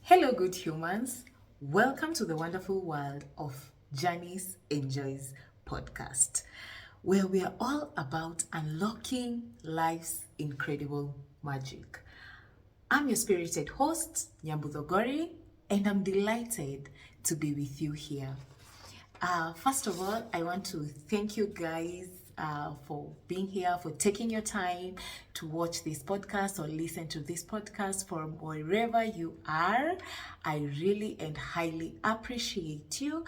Hello, good humans. Welcome to the wonderful world of Journeys Enjoys podcast, where we are all about unlocking life's incredible magic. I'm your spirited host, Nyambudhogori, and I'm delighted to be with you here. First of all, I want to thank you guys for being here, for taking your time to watch this podcast or listen to this podcast from wherever you are. I really and highly appreciate you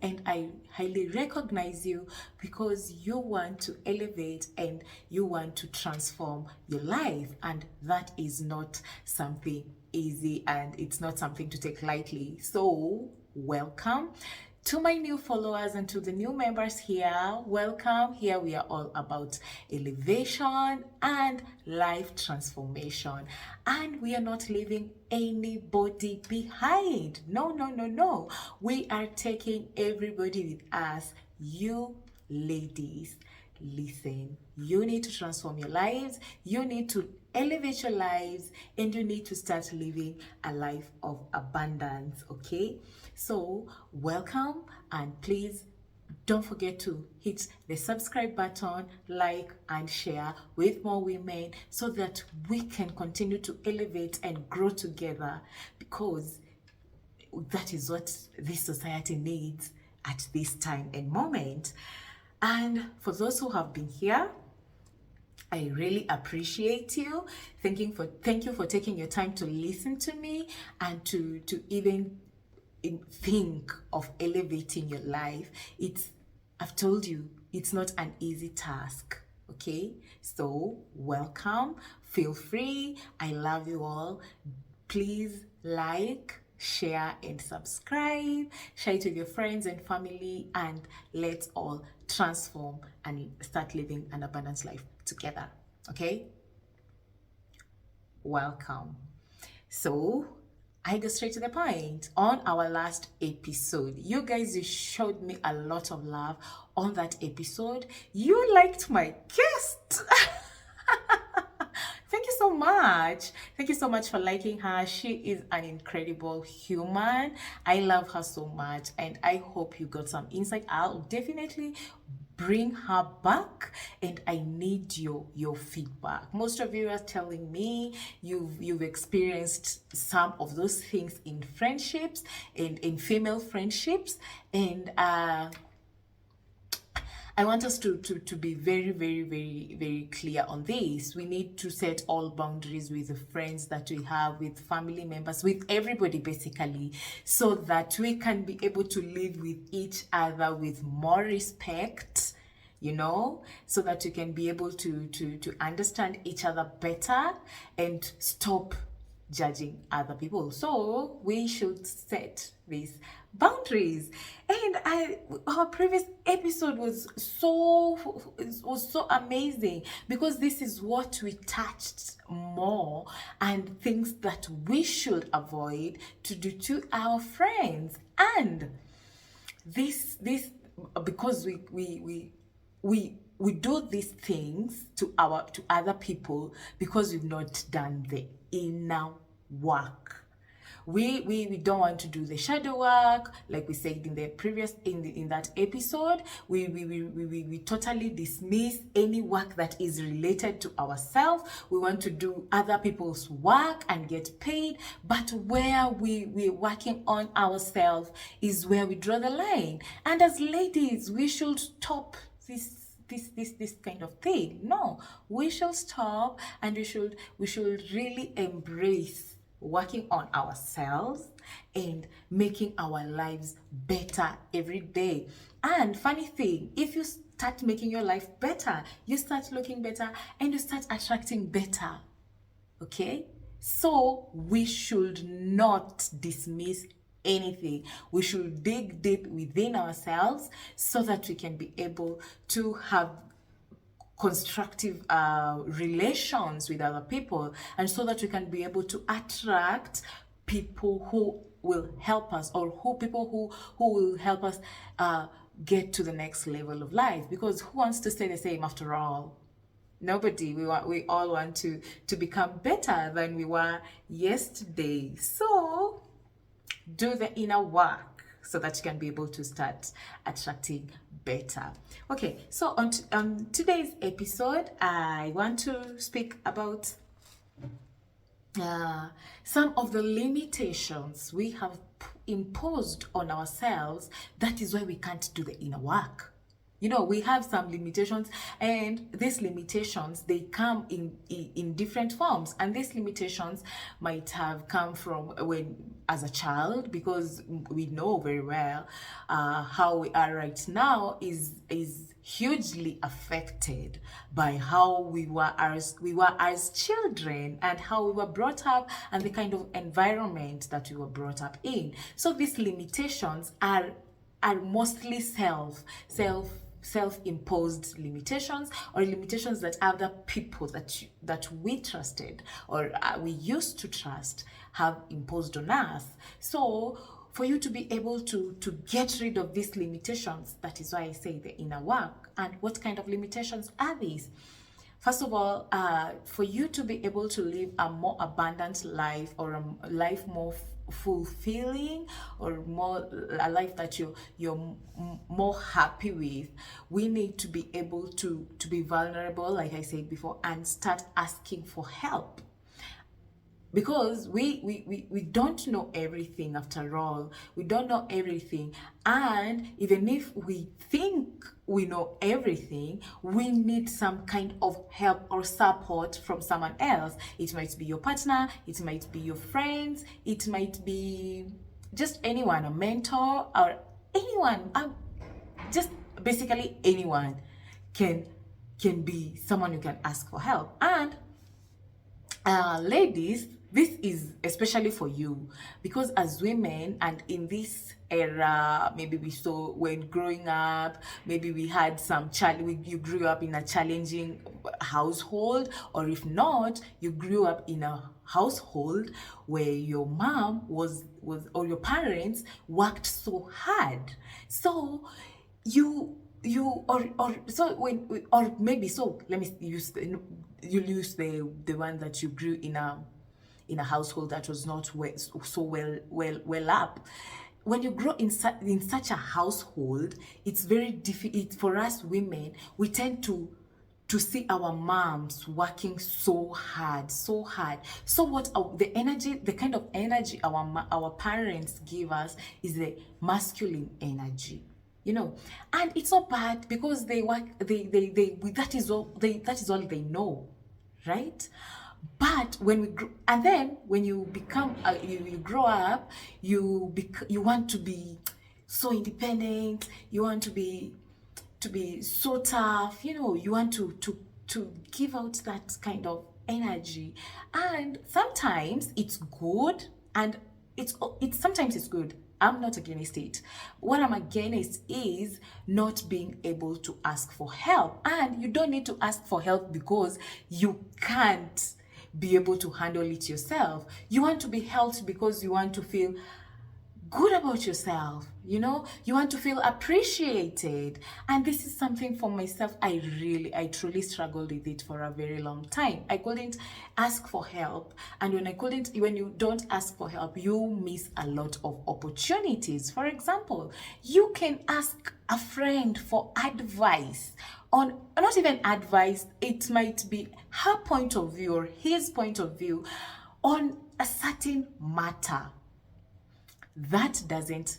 and I highly recognize you because you want to elevate and you want to transform your life, and that is not something easy and it's not something to take lightly. So, welcome. To my new followers and to the new members here, welcome. Here we are all about elevation and life transformation. And we are not leaving anybody behind. No. We are taking everybody with us. You ladies, listen. You need to transform your lives. You need to elevate your lives, and you need to start living a life of abundance. Okay, so welcome, and please don't forget to hit the subscribe button, like and share with more women so that we can continue to elevate and grow together, because that is what this society needs at this time and moment. And for those who have been here, I really appreciate you. Thank you for taking your time to listen to me and to even think of elevating your life. I've told you, it's not an easy task. Okay, so welcome. Feel free. I love you all. Please like, share, and subscribe. Share it with your friends and family, and let's all transform and start living an abundant life together. Okay, welcome. So I go straight to the point. On our last episode, you guys, you showed me a lot of love on that episode. You liked my guest. Thank you so much. Thank you so much for liking her. She is an incredible human. I love her so much, and I hope you got some insight. I'll definitely bring her back, and I need your feedback. Most of you are telling me you've experienced some of those things in friendships and in female friendships, and I want us to be very clear on this. We need to set all boundaries with the friends that we have, with family members, with everybody basically, so that we can be able to live with each other with more respect, so that we can be able to understand each other better and stop judging other people. So we should set these boundaries. And our previous episode was so amazing, because this is what we touched more, and things that we should avoid to do to our friends. And this because we do these things to other people because we've not done the inner work. We don't want to do the shadow work, like we said in the previous in that episode. We totally dismiss any work that is related to ourselves. We want to do other people's work and get paid, but where we're working on ourselves is where we draw the line. And as ladies, we should stop this kind of thing. No, we should stop, and we should really embrace working on ourselves and making our lives better every day. And funny thing, if you start making your life better, you start looking better, and you start attracting better. Okay, so we should not dismiss anything. We should dig deep within ourselves so that we can be able to have constructive relations with other people, and so that we can be able to attract people who will help us, or people who will help us get to the next level of life. Because who wants to stay the same after all? Nobody. We all want to become better than we were yesterday. So do the inner work so that you can be able to start attracting better. Okay, so on today's episode, I want to speak about some of the limitations we have imposed on ourselves. That is why we can't do the inner work. You know, we have some limitations, and these limitations, they come in different forms, and these limitations might have come from when as a child, because we know very well how we are right now is hugely affected by how we were as children, and how we were brought up, and the kind of environment that we were brought up in. So these limitations are mostly self-imposed limitations, or limitations that other people that we trusted, or we used to trust, have imposed on us. So for you to be able to get rid of these limitations, that is why I say the inner work. And what kind of limitations are these? First of all, for you to be able to live a more abundant life, or a life more fulfilling, or a life that you're more happy with, we need to be able to be vulnerable, like I said before, and start asking for help. Because we don't know everything. After all, we don't know everything, and even if we think we know everything, we need some kind of help or support from someone else. It might be your partner, it might be your friends, it might be just anyone, a mentor, or anyone, just basically anyone can be someone you can ask for help. And ladies, this is especially for you, because as women, and in this era, maybe we saw when growing up, maybe we had some you grew up in a challenging household, or if not, you grew up in a household where your mom was or your parents worked so hard. So let me use you use the one that you grew in a household that was not so well up. When you grow in such a household, it's very difficult for us women. We tend to see our moms working so hard. So what the kind of energy our parents give us is the masculine energy, you know. And it's not bad, because they work, that is all they know, right? But when you become you grow up, you want to be so independent, you want to be so tough, you know, you want to give out that kind of energy. And sometimes it's good, and sometimes it's good. I'm not against it. What I'm against is not being able to ask for help. And you don't need to ask for help because you can't be able to handle it yourself. You want to be helped because you want to feel good about yourself, you know, you want to feel appreciated. And this is something for myself, I truly struggled with it for a very long time. I couldn't ask for help, and when you don't ask for help, you miss a lot of opportunities. For example, you can ask a friend for advice on, not even advice, it might be her point of view or his point of view on a certain matter. That doesn't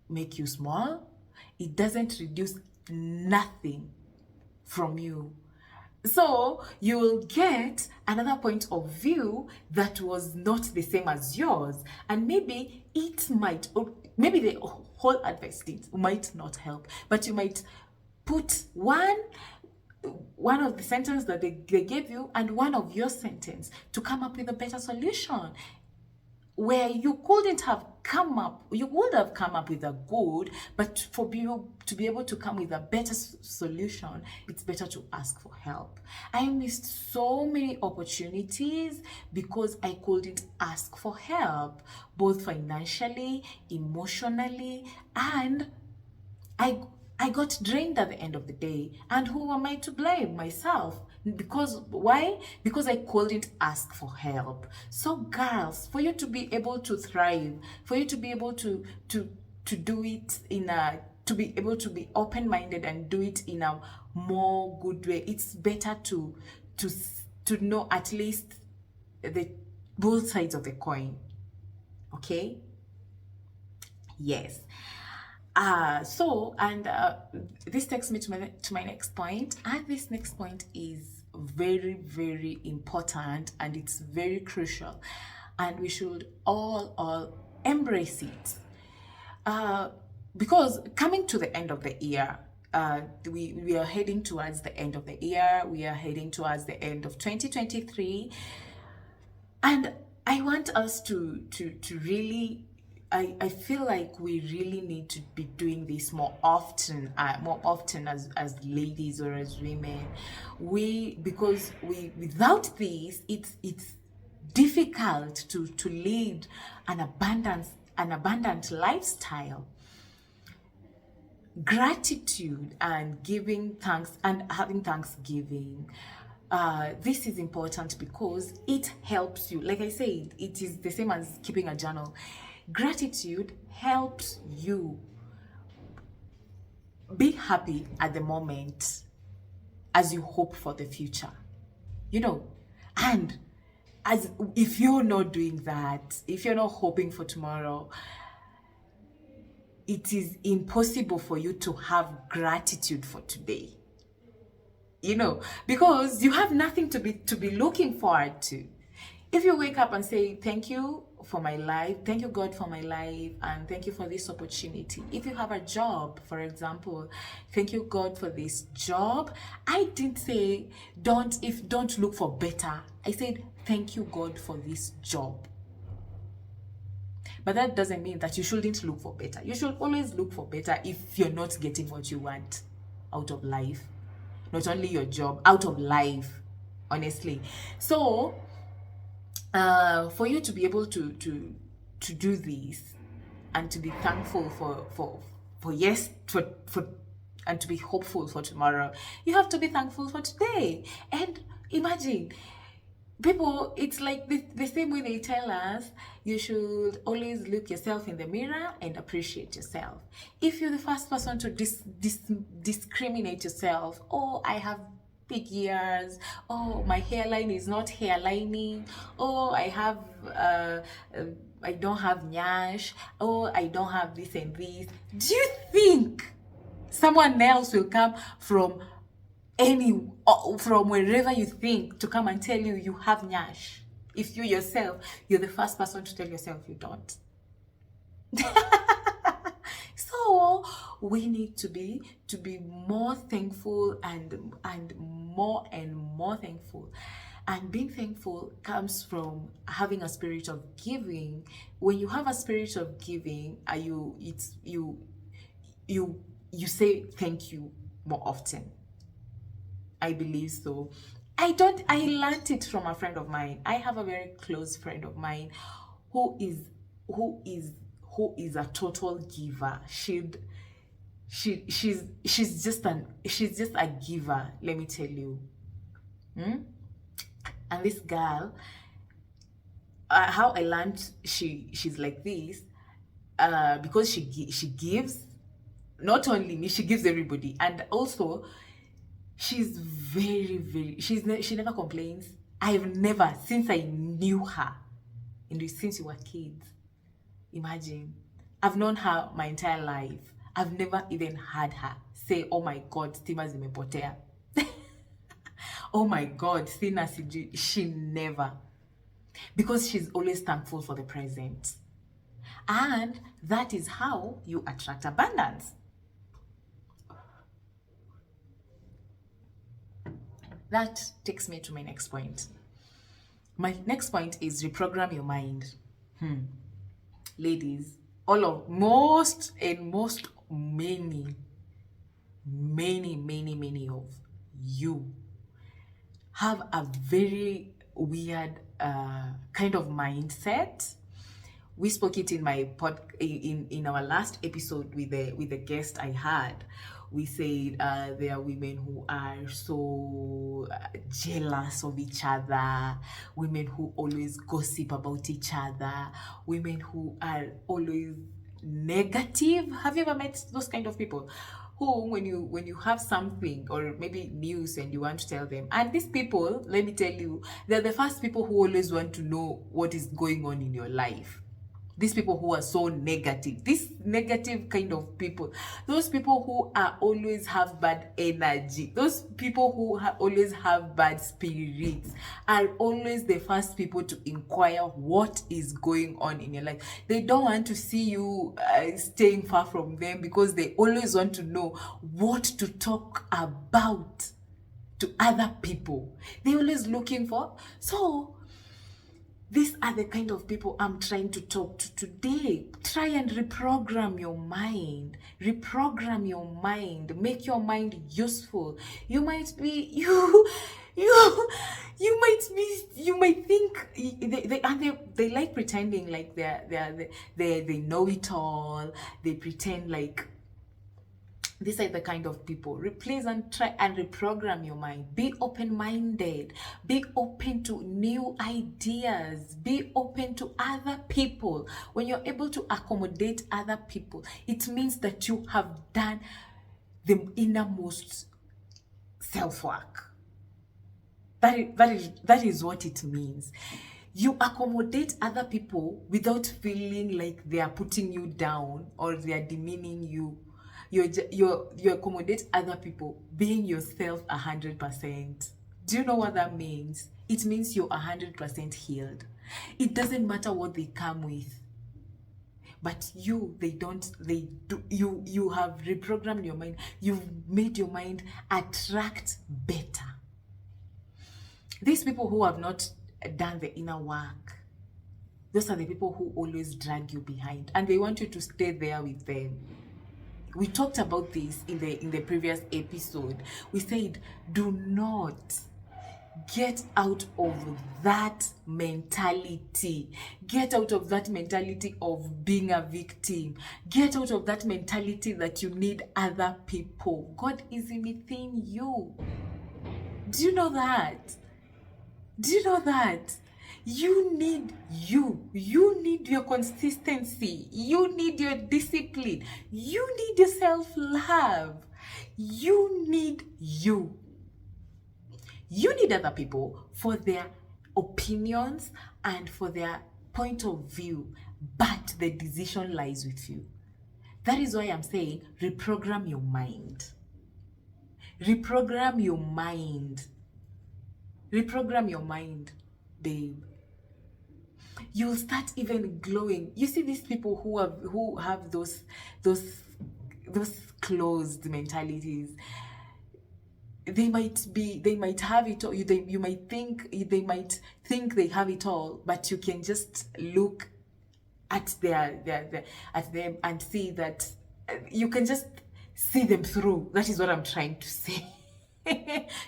make you small. It doesn't reduce nothing from you. So you will get another point of view that was not the same as yours. And maybe it might, or maybe the whole advice might not help, but you might put one of the sentence that they gave you and one of your sentence to come up with a better solution, where you would have come up with a good, but for you to be able to come with a better solution, it's better to ask for help. I missed so many opportunities because I couldn't ask for help, both financially, emotionally, and I got drained at the end of the day. And who am I to blame? Myself. Because why? Because I couldn't ask for help. So girls, for you to be able to thrive, for you to be able to do it in a, to be able to be open-minded and do it in a more good way, it's better to to know at least the both sides of the coin. Okay? Yes. This takes me to my next point, and this next point is very, very important, and it's very crucial, and we should all embrace it. Because coming to the end of the year, we are heading towards the end of the year. We are heading towards the end of 2023, and I want us to really, I feel like we really need to be doing this more often as ladies or as women. Because without this, it's difficult to lead an abundant lifestyle. Gratitude and giving thanks and having thanksgiving, this is important because it helps you. Like I said, it is the same as keeping a journal. Gratitude helps you be happy at the moment as you hope for the future, and as if you're not doing that, if you're not hoping for tomorrow, it is impossible for you to have gratitude for today, because you have nothing to be looking forward to. If you wake up and say, thank you for my life, thank you God for my life, and thank you for this opportunity. If you have a job, for example, thank you God for this job. I didn't say don't look for better. I said thank you God for this job. But that doesn't mean that you shouldn't look for better. You should always look for better if you're not getting what you want out of life. Not only your job, out of life, honestly. So, for you to be able to do this and to be thankful for and to be hopeful for tomorrow, you have to be thankful for today. And imagine, people, it's like the same way they tell us you should always look yourself in the mirror and appreciate yourself. If you're the first person to discriminate yourself, oh, I have big ears, oh, my hairline is not hairlining, oh, I don't have nyash, oh, I don't have this and this, do you think someone else will come from wherever you think to come and tell you you have nyash, if you yourself, you're the first person to tell yourself you don't? So we need to be more thankful and more thankful. And being thankful comes from having a spirit of giving. When you have a spirit of giving, you say thank you more often. I believe so. I learned it from a friend of mine. I have a very close friend of mine who is a total giver. She's just a giver, let me tell you. And this girl, how I learned she's like this, because she gives, not only me, she gives everybody. And also she's very, she never complains. I've never, since I knew her, since we were kids, imagine, I've known her my entire life. I've never even had her say, oh my God, stima zimepotea. Oh my God, sina sijui. She never. Because she's always thankful for the present. And that is how you attract abundance. That takes me to my next point. My next point is reprogram your mind. Ladies, many of you have a very weird kind of mindset. We spoke it in my in our last episode with the guest I had. We said there are women who are so jealous of each other, women who always gossip about each other, women who are always negative. Have you ever met those kind of people? Who, when you have something or maybe news and you want to tell them, and these people, let me tell you, they're the first people who always want to know what is going on in your life. These people who are so negative, this negative kind of people, those people who are always have bad energy, those people who always have bad spirits, are always the first people to inquire what is going on in your life. They don't want to see you staying far from them, because they always want to know what to talk about to other people. They're always looking for. So these are the kind of people I'm trying to talk to today. Try and reprogram your mind. Reprogram your mind. Make your mind useful. You might be you might think they like pretending like they know it all. They pretend like. These are the kind of people. Replace and try and reprogram your mind. Be open-minded. Be open to new ideas. Be open to other people. When you're able to accommodate other people, it means that you have done the innermost self-work. That is what it means. You accommodate other people without feeling like they are putting you down or they are demeaning you. You accommodate other people being yourself 100%. Do you know what that means? It means you're 100% healed. It doesn't matter what they come with, but you have reprogrammed your mind. You've made your mind attract better. These people who have not done the inner work, those are the people who always drag you behind, and they want you to stay there with them. We talked about this in the previous episode. We said, do not get out of that mentality. Get out of that mentality of being a victim. Get out of that mentality that you need other people. God is within you. Do you know that? Do you know that? You need your consistency, you need your discipline, you need your self-love, you need other people for their opinions and for their point of view, but the decision lies with you. That is why I'm saying reprogram your mind. Reprogram your mind. Reprogram your mind, babe. You'll start even glowing. You see these people who have those closed mentalities. They might have it all. You might think they have it all, but you can just look at them and see that you can just see them through. That is what I'm trying to say.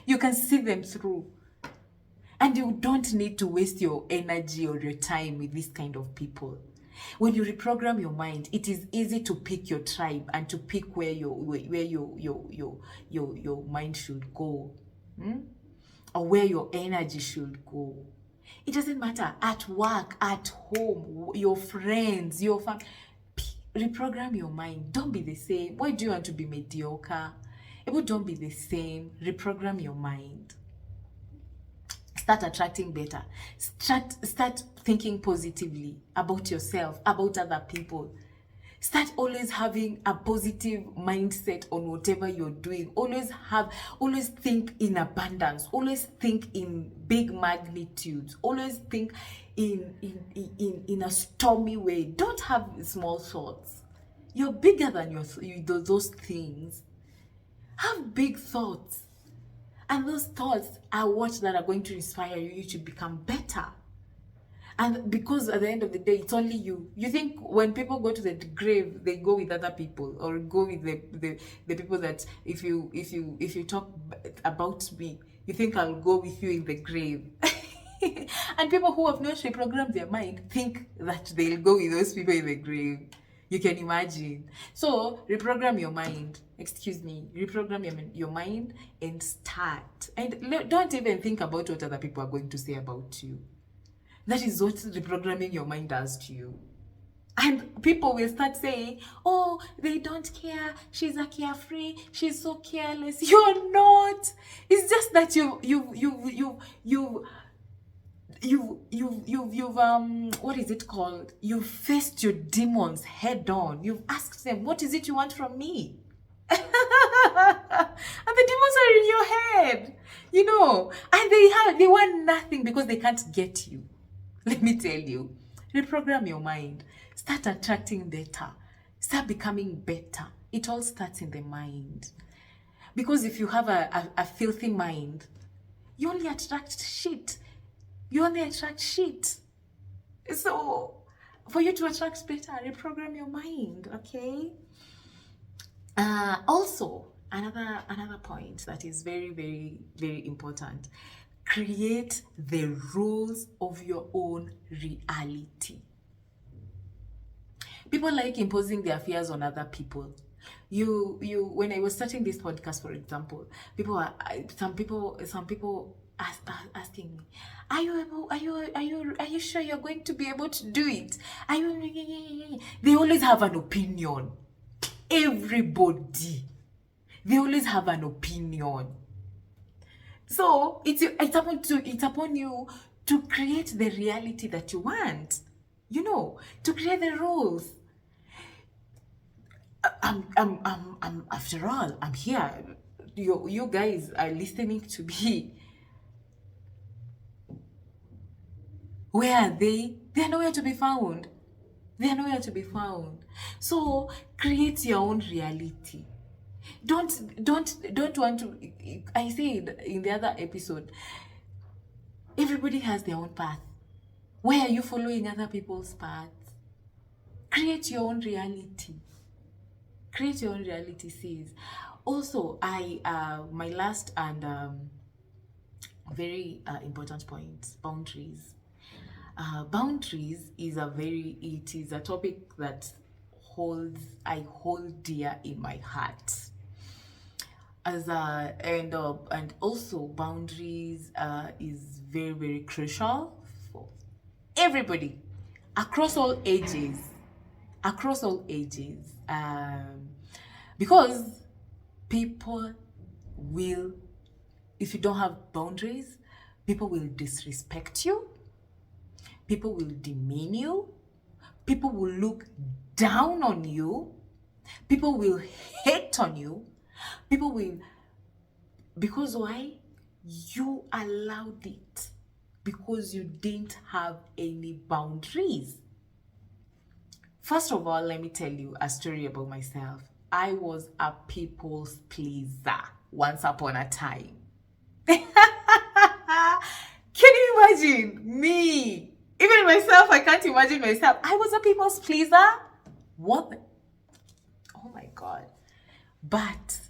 You can see them through. And you don't need to waste your energy or your time with this kind of people. When you reprogram your mind, it is easy to pick your tribe and to pick where your mind should go, or where your energy should go. It doesn't matter, at work, at home, your friends, your family. Reprogram your mind. Don't be the same. Why do you want to be mediocre? Don't be the same. Reprogram your mind. Start attracting better. Start thinking positively about yourself, about other people. Start always having a positive mindset on whatever you're doing. Always think in abundance. Always think in big magnitudes. Always think in a stormy way. Don't have small thoughts. You're bigger than those things. Have big thoughts. And those thoughts are what that are going to inspire you to become better. And because at the end of the day, it's only you. You think when people go to the grave, they go with other people, or go with the people that if you talk about me, you think I'll go with you in the grave. And people who have not reprogrammed their mind think that they'll go with those people in the grave. You can imagine. So reprogram your mind. Excuse me. Reprogram your mind and start. And don't even think about what other people are going to say about you. That is what reprogramming your mind does to you. And people will start saying, oh, they don't care. She's a carefree. She's so careless. You're not. It's just that you've what is it called? You've faced your demons head on. You've asked them, what is it you want from me? And the demons are in your head, and they want nothing because they can't get you. Let me tell you, reprogram your mind. Start attracting better. Start becoming better. It all starts in the mind. Because if you have a filthy mind, you only attract shit. So, for you to attract better, reprogram your mind, okay? Also, another point that is very, very, very important. Create the rules of your own reality. People like imposing their fears on other people. When I was starting this podcast, for example, some people asking me, are you sure you're going to be able to do it? They always have an opinion. Everybody, they always have an opinion. So it's upon you to create the reality that you want. To create the rules. After all, I'm here. You guys are listening to me. Where are they? They are nowhere to be found. So create your own reality. Don't want to. I said in the other episode, everybody has their own path. Why are you following other people's paths? Create your own reality. Sis. Also, my last and very important point: boundaries. Boundaries is a topic that I hold dear in my heart. And also boundaries is very, very crucial for everybody across all ages, because people will, if you don't have boundaries, people will disrespect you, people will demean you, people will look down on you, people will hate on you, people will, because why? You allowed it, because you didn't have any boundaries. First of all, let me tell you a story about myself. I was a people's pleaser once upon a time. Can you imagine me? Even myself, I can't imagine myself. I was a people's pleaser. What? Oh my God. But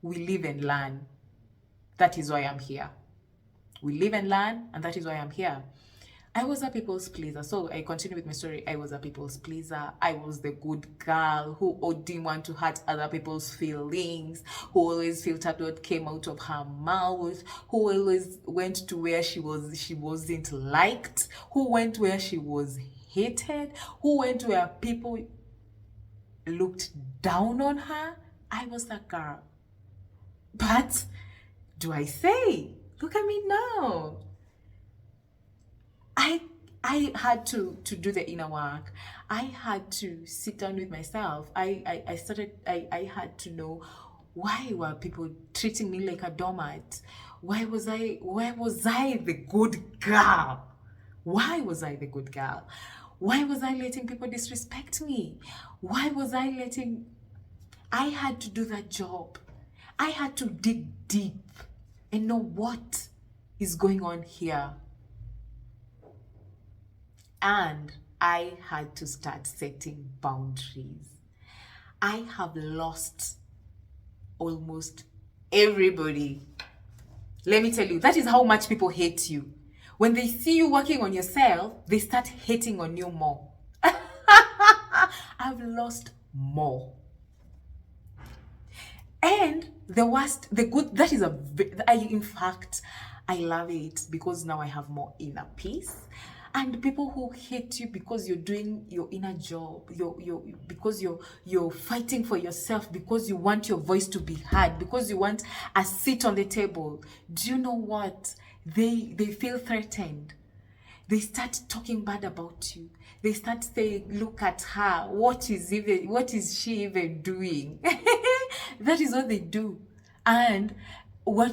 we live and learn. That is why I'm here. We live and learn, and that is why I'm here. I was a people's pleaser. So I continue with my story. I was a people's pleaser. I was the good girl who didn't want to hurt other people's feelings, who always filtered what came out of her mouth, who always went to where she wasn't liked, who went where she was hated, who went where people looked down on her. I was that girl. But do I say, look at me now. I had to do the inner work. I had to sit down with myself. I had to know, why were people treating me like a doormat? Why was I the good girl? Why was I the good girl? Why was I letting people disrespect me? I had to do that job. I had to dig deep and know what is going on here. And I had to start setting boundaries. I have lost almost everybody. Let me tell you, that is how much people hate you. When they see you working on yourself, they start hating on you more. I've lost more. And the worst, the good, that is in fact, I love it because now I have more inner peace. And people who hate you because you're doing your inner job, because you're fighting for yourself, because you want your voice to be heard, because you want a seat on the table. Do you know what? They feel threatened. They start talking bad about you. They start saying, look at her. What is she even doing? That is what they do. And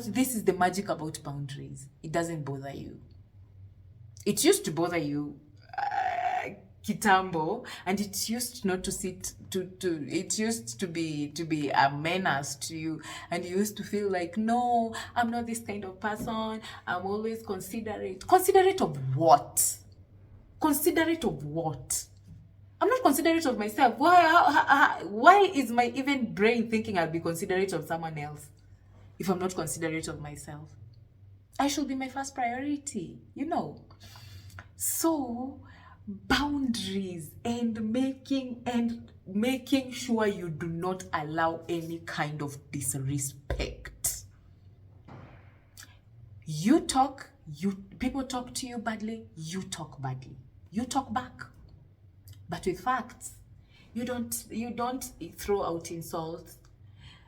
this is the magic about boundaries. It doesn't bother you. It used to bother you, kitambo, and it used not to sit it used to be a menace to you, and you used to feel like, no, I'm not this kind of person. I'm always considerate. Considerate of what? Considerate of what? I'm not considerate of myself. Why is my even brain thinking I'll be considerate of someone else if I'm not considerate of myself? I should be my first priority, you know. So boundaries and making sure you do not allow any kind of disrespect. People talk to you badly, you talk badly. You talk back. But with facts. You don't throw out insults.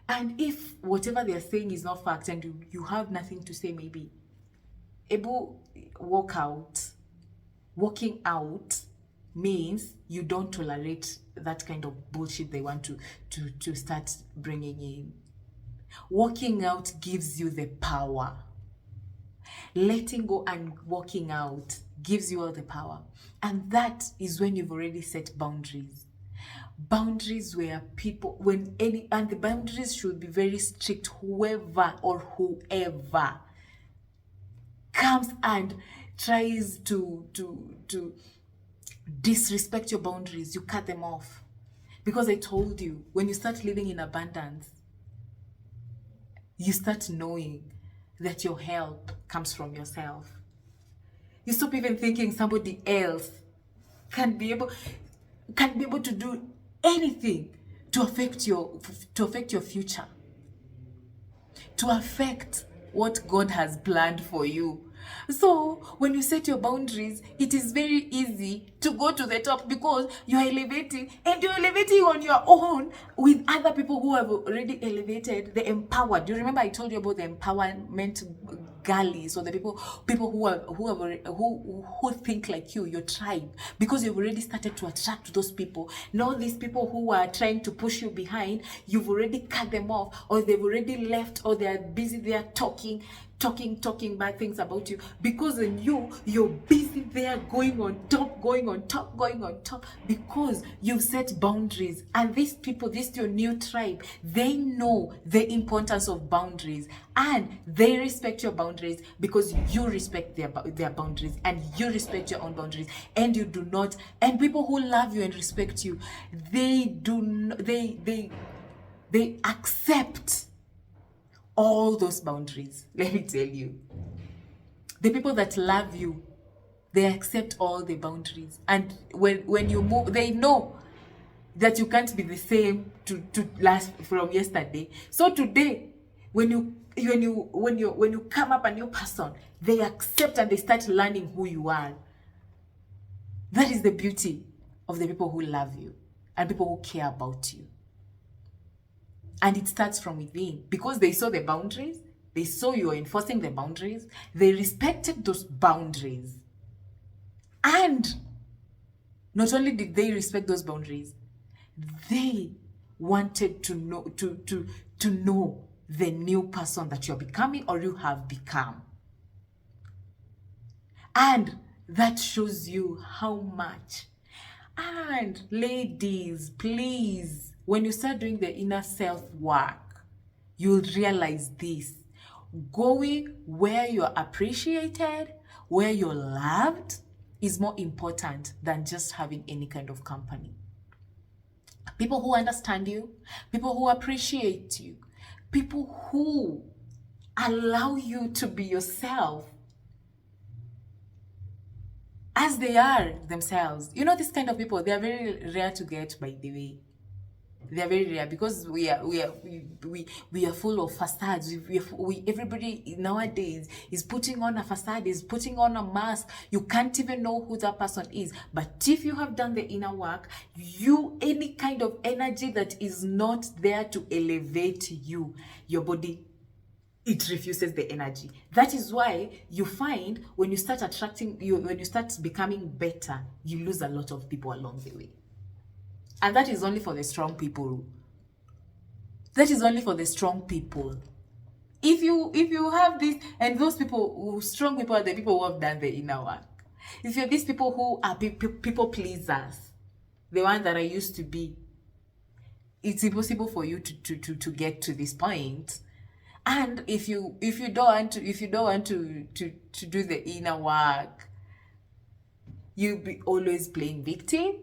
And if whatever they're saying is not fact and you have nothing to say, maybe walking out means you don't tolerate that kind of bullshit they want to start bringing in. Walking out gives you the power. Letting go and walking out gives you all the power. And that is when you've already set boundaries. Boundaries where and the boundaries should be very strict. Whoever comes and tries to disrespect your boundaries, you cut them off. Because I told you, when you start living in abundance, you start knowing that your help comes from yourself. You stop even thinking somebody else can be able to do anything to affect your future, to affect what God has planned for you. So when you set your boundaries, it is very easy to go to the top because you're elevating, and you're elevating on your own with other people who have already elevated, the empowered. Do you remember I told you about the empowerment girlies, or the people who think like you, your tribe, because you've already started to attract those people. Now these people who are trying to push you behind, you've already cut them off, or they've already left, or they're busy there talking bad things about you, because in you're busy there going on top, because you've set boundaries. And these people, this your new tribe, they know the importance of boundaries, and they respect your boundaries because you respect their boundaries, and you respect your own boundaries, and you do not. And people who love you and respect you, they accept all those boundaries. Let me tell you, the people that love you, they accept all the boundaries. And when you move, they know that you can't be the same to last from yesterday. So today, when you come up a new person, they accept and they start learning who you are. That is the beauty of the people who love you and people who care about you. And it starts from within, because they saw the boundaries, they saw you were enforcing the boundaries, they respected those boundaries. And not only did they respect those boundaries, they wanted to know the new person that you're becoming, or you have become. And that shows you how much. And ladies, please, when you start doing the inner self work, you'll realize this. Going where you're appreciated, where you're loved, is more important than just having any kind of company. People who understand you, people who appreciate you, people who allow you to be yourself. as they are themselves. You know, this kind of people, they are very rare to get, by the way. They are very rare because we are full of facades. Everybody nowadays is putting on a facade, is putting on a mask. You can't even know who that person is. But if you have done the inner work, any kind of energy that is not there to elevate you, your body, it refuses the energy. That is why you find when you start when you start becoming better, you lose a lot of people along the way. And that is only for the strong people. That is only for the strong people. If you have this, and those people, strong people are the people who have done the inner work. If you're these people who are people pleasers, the one that I used to be, it's impossible for you to get to this point. And if you don't want to do the inner work, you'll be always playing victim.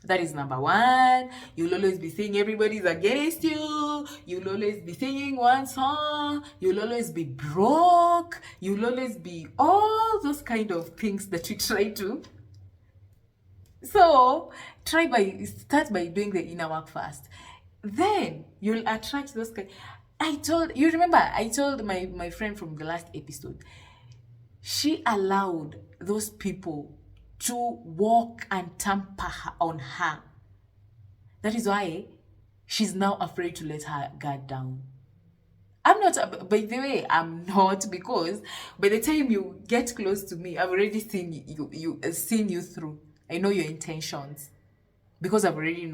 That is number one. You'll always be saying everybody's against you. You'll always be singing one song. You'll always be broke. You'll always be all those kind of things that you try to. So start by doing the inner work first. Then you'll attract those kind. I told my friend from the last episode, she allowed those people to walk and tamper on her. That is why she's now afraid to let her guard down. I'm not, by the way, I'm not, because by the time you get close to me, I've already seen you through. I know your intentions. Because I've already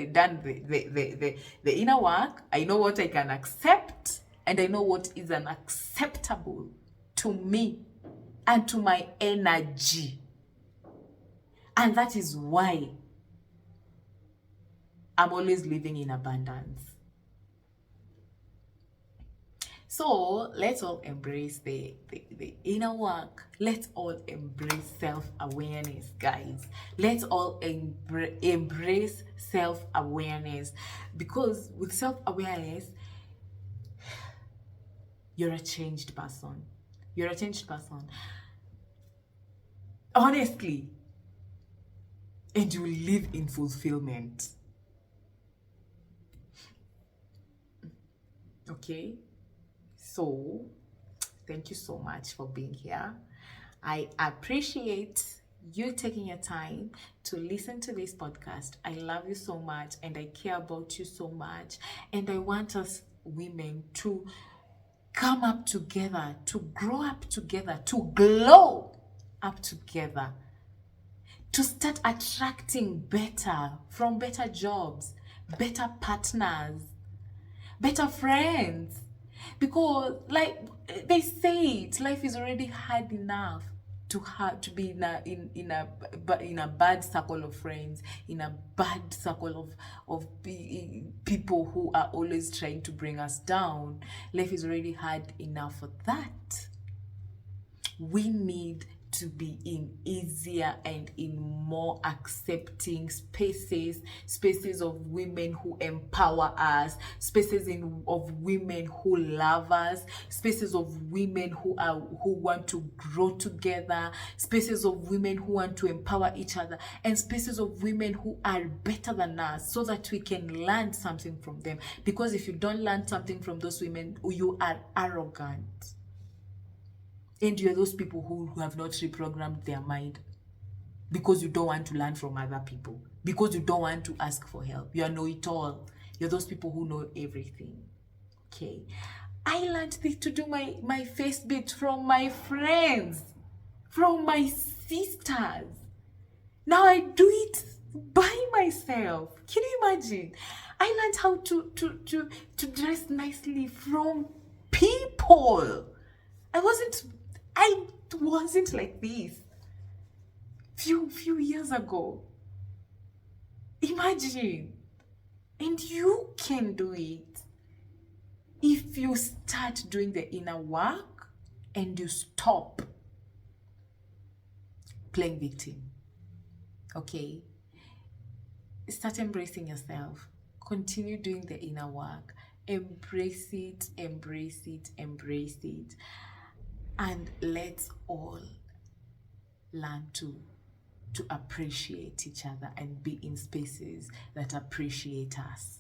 done the inner work. I know what I can accept, and I know what is unacceptable to me and to my energy. And that is why I'm always living in abundance. So let's all embrace the inner work. Let's all embrace self-awareness, guys. Let's all embrace self-awareness, because with self-awareness, you're a changed person. You're a changed person. Honestly. And you will live in fulfillment. Okay? So, thank you so much for being here. I appreciate you taking your time to listen to this podcast. I love you so much, and I care about you so much. And I want us women to come up together, to grow up together, to glow up together, to start attracting better, from better jobs, better partners, better friends. Because like they say it, life is already hard enough to be in a bad circle of friends, in a bad circle of people who are always trying to bring us down. Life is already hard enough for that. We need to be in easier and in more accepting spaces of women who empower us, spaces of women who love us, spaces of women who want to grow together, spaces of women who want to empower each other, and spaces of women who are better than us, so that we can learn something from them. Because if you don't learn something from those women, you are arrogant. And you're those people who have not reprogrammed their mind, because you don't want to learn from other people, because you don't want to ask for help. You are know-it-all. You're those people who know everything. Okay. I learned to do my face bit from my friends, from my sisters. Now I do it by myself. Can you imagine? I learned how to dress nicely from people. I wasn't like this few years ago. Imagine. And you can do it if you start doing the inner work and you stop playing victim. Okay? Start embracing yourself. Continue doing the inner work. Embrace it, embrace it, embrace it. And let's all learn to appreciate each other and be in spaces that appreciate us.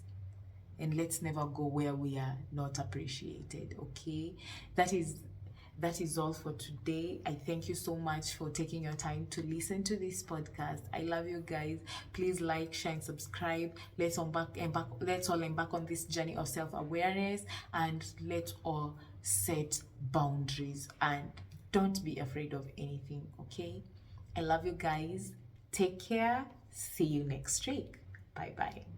And let's never go where we are not appreciated, okay? That is all for today. I thank you so much for taking your time to listen to this podcast. I love you guys. Please like, share, and subscribe. Let's all embark on this journey of self-awareness, and let's all set boundaries and don't be afraid of anything, okay? I love you guys. Take care. See you next week. Bye bye.